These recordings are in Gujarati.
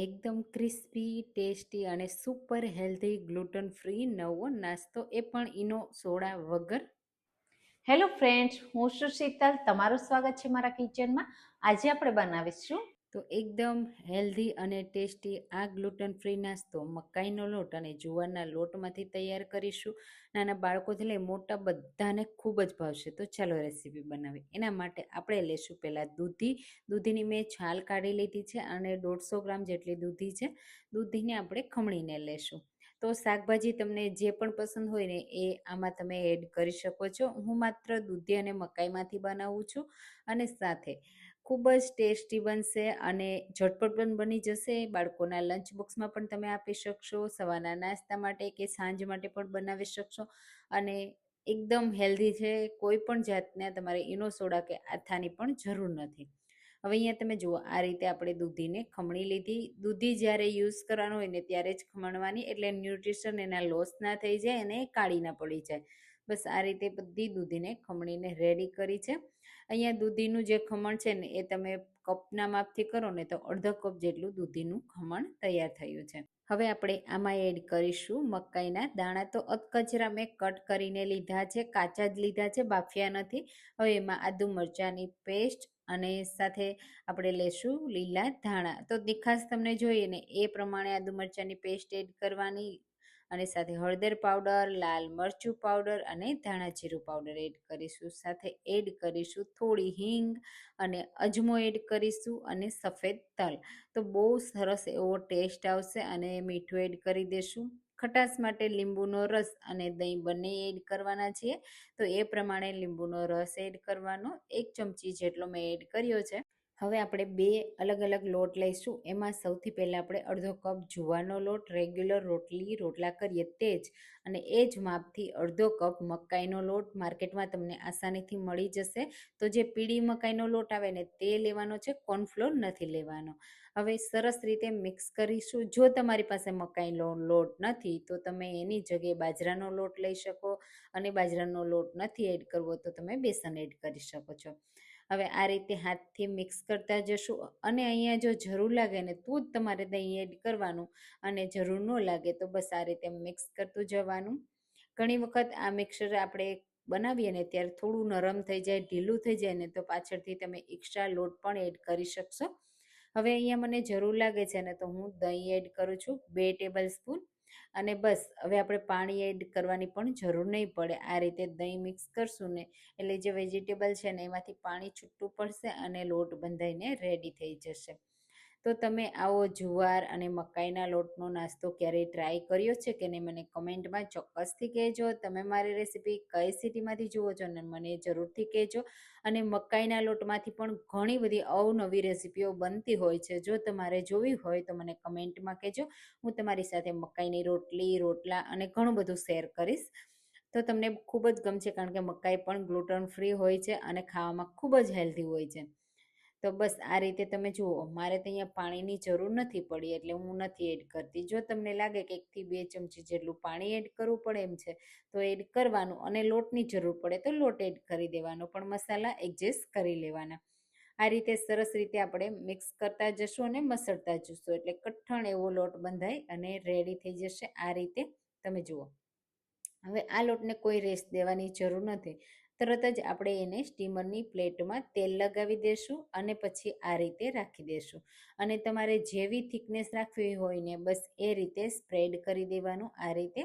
એકદમ ક્રિસ્પી, ટેસ્ટી અને સુપર હેલ્ધી ગ્લુટન ફ્રી નવો નાસ્તો એ પણ ઈનો સોડા વગર. હેલો ફ્રેન્ડ્સ, હું છું શીતલ. તમારું સ્વાગત છે મારા કિચનમાં. આજે આપણે બનાવીશું તો એકદમ હેલ્ધી અને ટેસ્ટી આ ગ્લુટન ફ્રી નાસ્તો મકાઈનો લોટ અને જુવારના લોટમાંથી તૈયાર કરીશું. નાના બાળકોથી લઈ મોટા બધાને ખૂબ જ ભાવશે. તો ચાલો રેસીપી બનાવી. એના માટે આપણે લેશું પહેલાં દૂધીની મેં છાલ કાઢી લીધી છે અને 150 ગ્રામ જેટલી દૂધી છે. દૂધીને આપણે ખમણીને લેશું. તો શાકભાજી તમને જે પણ પસંદ હોય ને એ આમાં તમે એડ કરી શકો છો. હું માત્ર દૂધી અને મકાઈમાંથી બનાવું છું અને સાથે ખૂબ જ ટેસ્ટી બનશે અને ઝટપટ પણ બની જશે. બાળકોના લંચ બોક્સમાં પણ તમે આપી શકશો, સવારના નાસ્તા માટે કે સાંજ માટે પણ બનાવી શકશો અને એકદમ હેલ્ધી છે. કોઈ પણ જાતના તમારે ઈનો સોડા કે આથાની પણ જરૂર નથી. હવે અહીંયા તમે જુઓ, આ રીતે આપણે દૂધીને ખમણી લીધી. દૂધી જ્યારે યુઝ કરવાનું હોય ને ત્યારે જ ખમણવાની, એટલે ન્યુટ્રિશન એના લોસ ના થઈ જાય અને કાળી ના પડી જાય. બસ આ રીતે બધી દૂધીને ખમણીને રેડી કરી છે. અહીંયા દૂધીનું જે ખમણ છે ને એ તમે કપના માપથી કરો ને તો અડધો કપ જેટલું દૂધીનું ખમણ તૈયાર થયું છે. હવે આપણે આમાં એડ કરીશું મકાઈના દાણા. તો અધકચરા મેં કટ કરીને લીધા છે, કાચા જ લીધા છે, બાફ્યા નથી. હવે એમાં આદુ મરચાંની પેસ્ટ અને સાથે આપણે લેશું લીલા ધાણા. તો તીખાશ તમને જોઈએ ને એ પ્રમાણે આદુ મરચાંની પેસ્ટ એડ કરવાની અને સાથે હળદર પાવડર, લાલ મરચું પાવડર અને ધાણા જીરું પાવડર એડ કરીશું. સાથે એડ કરીશું થોડી હિંગ અને અજમો એડ કરીશું અને સફેદ તલ. તો બહુ સરસ એવો ટેસ્ટ આવશે. અને મીઠું એડ કરી દેશું. ખટાશ માટે લીંબુનો રસ અને દહીં બંને એડ કરવાના છીએ. તો એ પ્રમાણે લીંબુનો રસ એડ કરવાનો. 1 ચમચી જેટલો મેં એડ કર્યો છે. હવે આપણે બે અલગ અલગ લોટ લઈશું. એમાં સૌથી પહેલાં આપણે અડધો કપ જુવારનો લોટ, રેગ્યુલર રોટલા કરીએ તે જ, અને એ જ માપથી અડધો કપ મકાઈનો લોટ માર્કેટમાં તમને આસાનીથી મળી જશે. તો જે પીળી મકાઈનો લોટ આવે ને તે લેવાનો છે, કોર્નફ્લોર નથી લેવાનો. હવે સરસ રીતે મિક્સ કરીશું. જો તમારી પાસે મકાઈનો લોટ નથી તો તમે એની જગ્યાએ બાજરાનો લોટ લઈ શકો, અને બાજરાનો લોટ નથી એડ કરવો તો તમે બેસન એડ કરી શકો છો. હવે આ રીતે હાથથી મિક્સ કરતા જશું. અને અહીંયા જો જરૂર લાગે ને તો જ તમારે દહીં એડ કરવાનું, અને જરૂર ન લાગે તો બસ આ રીતે મિક્સ કરતું જવાનું. ઘણી વખત આ મિક્સર આપણે બનાવીએ ને ત્યારે થોડું નરમ થઈ જાય, ઢીલું થઈ જાય ને તો પાછળથી તમે એક્સ્ટ્રા લોટ પણ એડ કરી શકશો. હવે અહીંયા મને જરૂર લાગે છે ને તો હું દહીં એડ કરું છું 2 ટેબલ સ્પૂન. અને બસ હવે આપણે પાણી એડ કરવાની પણ જરૂર નહીં પડે. આ રીતે દહીં મિક્સ કરશું ને એટલે જે વેજીટેબલ છે ને એમાંથી પાણી છૂટું પડશે અને લોટ બંધાઈને રેડી થઈ જશે. તો તમે આવો જુવાર અને મકાઈના લોટનો નાસ્તો ક્યારેય ટ્રાય કર્યો છે કે નહીં મને કમેન્ટમાં ચોક્કસથી કહેજો. તમે મારી રેસીપી કઈ સિટીમાંથી જુઓ છો ને મને જરૂરથી કહેજો. અને મકાઈના લોટમાંથી પણ ઘણી બધી અવનવી રેસીપીઓ બનતી હોય છે. જો તમારે જોવી હોય તો મને કમેન્ટમાં કહેજો. હું તમારી સાથે મકાઈની રોટલી, રોટલા અને ઘણું બધું શેર કરીશ. તો તમને ખૂબ જ ગમશે, કારણ કે મકાઈ પણ ગ્લુટન ફ્રી હોય છે અને ખાવામાં ખૂબ જ હેલ્ધી હોય છે. તો બસ આ રીતે તમે જુઓ, મારે તો અહીંયા પાણીની જરૂર નથી પડી એટલે હું નથી એડ કરતી. જો તમને લાગે કે 1 થી 2 ચમચી જેટલું પાણી એડ કરવું પડે એમ છે તો એડ કરવાનું, અને લોટની જરૂર પડે તો લોટ એડ કરી દેવાનો, પણ મસાલા એડજસ્ટ કરી લેવાના. આ રીતે સરસ રીતે આપણે મિક્સ કરતા જશું અને મસળતા જશું એટલે કઠણ એવો લોટ બંધાય અને રેડી થઈ જશે. આ રીતે તમે જુઓ. હવે આ લોટને કોઈ રેસ્ટ દેવાની જરૂર નથી. તરત જ આપણે એને સ્ટીમરની પ્લેટમાં તેલ લગાવી દેશું અને પછી આ રીતે રાખી દેશું. અને તમારે જેવી થિકનેસ રાખવી હોય ને બસ એ રીતે સ્પ્રેડ કરી દેવાનું. આ રીતે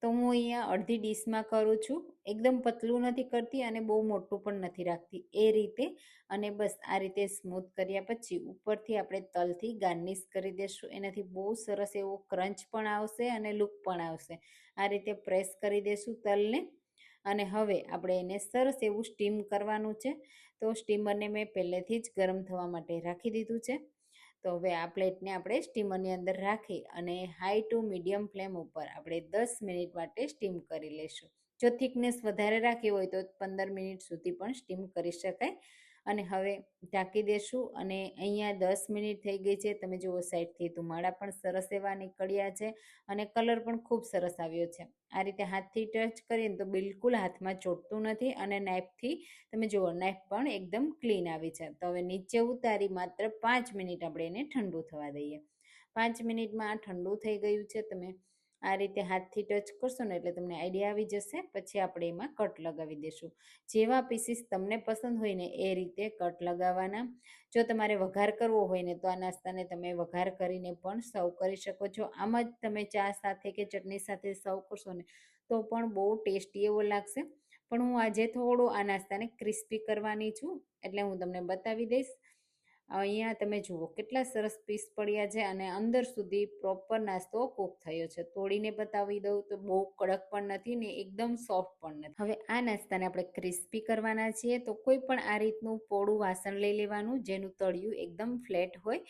તો હું અહીંયા અડધી ડીશમાં કરું છું. એકદમ પતલું નથી કરતી અને બહુ મોટું પણ નથી રાખતી, એ રીતે. અને બસ આ રીતે સ્મૂથ કર્યા પછી ઉપરથી આપણે તલથી ગાર્નિશ કરી દેશું. એનાથી બહુ સરસ એવો ક્રંચ પણ આવશે અને લુક પણ આવશે. આ રીતે પ્રેસ કરી દેશું તલને. અને હવે આપણે એને સરસ એવું સ્ટીમ કરવાનું છે. તો સ્ટીમરને મેં પહેલેથી જ ગરમ થવા માટે રાખી દીધું છે. તો હવે આ પ્લેટને આપણે સ્ટીમરની અંદર રાખી અને હાઈ ટુ મીડિયમ ફ્લેમ ઉપર આપણે 10 મિનિટ માટે સ્ટીમ કરી લઈશું. જો થિકનેસ વધારે રાખી હોય તો 15 મિનિટ સુધી પણ સ્ટીમ કરી શકાય. અને હવે ઢાંકી દેશું અને અહીંયા 10 મિનિટ થઈ ગઈ છે. તમે જુઓ સાઈડથી ધુમાડા પણ સરસ એવા નીકળ્યા છે અને કલર પણ ખૂબ સરસ આવ્યો છે. આ રીતે હાથથી ટચ કરીએ તો બિલકુલ હાથમાં ચોટતું નથી અને નાઇફથી તમે જુઓ નાઇફ પણ એકદમ ક્લીન આવી છે. તો હવે નીચે ઉતારી માત્ર 5 મિનિટ આપણે એને ઠંડુ થવા દઈએ. 5 મિનિટમાં આ ઠંડુ થઈ ગયું છે. તમે આ રીતે હાથથી ટચ કરશો ને એટલે તમને આઈડિયા આવી જશે. પછી આપણે એમાં કટ લગાવી દઈશું. જેવા પીસીસ તમને પસંદ હોય ને એ રીતે કટ લગાવવાના. જો તમારે વઘાર કરવો હોય ને તો આ નાસ્તાને તમે વઘાર કરીને પણ સર્વ કરી શકો છો. આમ જ તમે ચા સાથે કે ચટણી સાથે સર્વ કરશો ને તો પણ બહુ ટેસ્ટી એવો લાગશે. પણ હું આજે થોડો આ નાસ્તાને ક્રિસ્પી કરવાની છું એટલે હું તમને બતાવી દઈશ. અહીંયા તમે જુઓ કેટલા સરસ પીસ પડ્યા છે અને અંદર સુધી પ્રોપર નાસ્તો કૂક થયો છે. તોડીને બતાવી દઉં તો બહુ કડક પણ નથી ને એકદમ સોફ્ટ પણ નથી. હવે આ નાસ્તાને આપણે ક્રિસ્પી કરવાના છીએ તો કોઈ પણ આ રીતનું પોળું વાસણ લઈ લેવાનું જેનું તળિયું એકદમ ફ્લેટ હોય.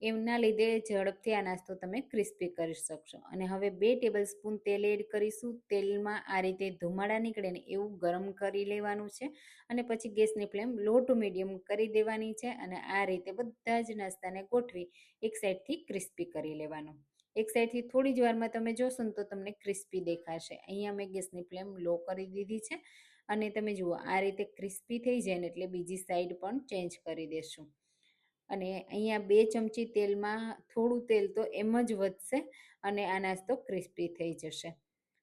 એમના લીધે ઝડપથી આ નાસ્તો તમે ક્રિસ્પી કરી શકશો. અને હવે 2 ટેબલ સ્પૂન તેલ એડ કરીશું. તેલમાં આ રીતે ધુમાડા નીકળે ને એવું ગરમ કરી લેવાનું છે અને પછી ગેસની ફ્લેમ લો ટુ મીડિયમ કરી દેવાની છે અને આ રીતે બધા જ નાસ્તાને ગોઠવી એક સાઈડથી ક્રિસ્પી કરી લેવાનું. એક સાઈડથી થોડી જ વારમાં તમે જોશો ને તો તમને ક્રિસ્પી દેખાશે. અહીંયા મેં ગેસની ફ્લેમ લો કરી દીધી છે અને તમે જુઓ આ રીતે ક્રિસ્પી થઈ જાય ને એટલે બીજી સાઈડ પણ ચેન્જ કરી દેશું. અને અહીંયા 2 ચમચી તેલમાં થોડું તેલ તો એમ જ વધશે અને આ નાસ્તો ક્રિસ્પી થઈ જશે.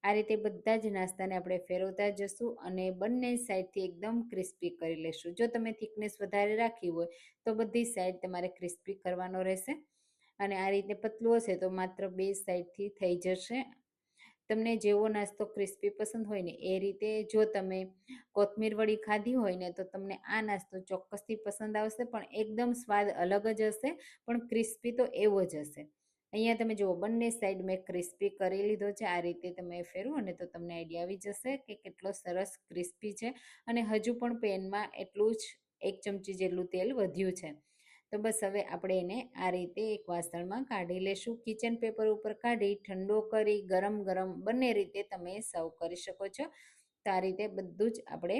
આ રીતે બધા જ નાસ્તાને આપણે ફેરવતા જશું અને બંને સાઈડથી એકદમ ક્રિસ્પી કરી લેશું. જો તમે થિકનેસ વધારે રાખી હોય તો બધી સાઈડ તમારે ક્રિસ્પી કરવાનો રહેશે અને આ રીતે પતલું હશે તો માત્ર 2 સાઈડથી થઈ જશે. તમને જેવો નાસ્તો ક્રિસ્પી પસંદ હોય ને એ રીતે જો તમે કોથમીર વડી ખાધી હોય ને તો તમને આ નાસ્તો ચોક્કસથી પસંદ આવશે. પણ એકદમ સ્વાદ અલગ જ હશે પણ ક્રિસ્પી તો એવો જ હશે. અહીંયા તમે જુઓ બંને સાઈડ મેં ક્રિસ્પી કરી લીધો છે. આ રીતે તમે ફેરવો ને તો તમને આઈડિયા આવી જશે કે કેટલો સરસ ક્રિસ્પી છે અને હજુ પણ પેનમાં એટલું જ 1 ચમચી જેટલું તેલ વધ્યું છે. તો બસ હવે આપણે એને આ રીતે એક વાસણમાં કાઢી લેશું. કિચન પેપર ઉપર કાઢી ઠંડો કરી ગરમ ગરમ બંને રીતે તમે સર્વ કરી શકો છો. તો આ રીતે બધું જ આપણે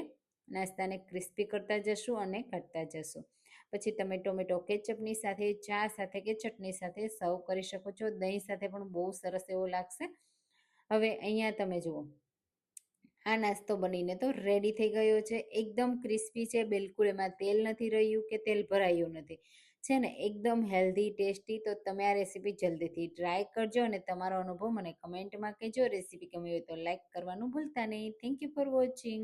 નાસ્તાને ક્રિસ્પી કરતા જશું અને કાઢતા જશું. પછી તમે ટોમેટો કેચઅપની સાથે ચા સાથે કે ચટણી સાથે સર્વ કરી શકો છો. દહીં સાથે પણ બહુ સરસ એવો લાગશે. હવે અહીંયા તમે જુઓ આ નાસ્તો બનીને તો રેડી થઈ ગયો છે. એકદમ ક્રિસ્પી છે. બિલકુલ એમાં તેલ નથી રહ્યું કે તેલ ભરાયું નથી. છે ને એકદમ હેલ્ધી ટેસ્ટી. તો તમે આ રેસીપી જલ્દીથી ટ્રાય કરજો અને તમારો અનુભવ મને કમેન્ટમાં કહેજો. રેસીપી ગમી હોય તો લાઈક કરવાનું ભૂલતા નહીં. Thank you for watching.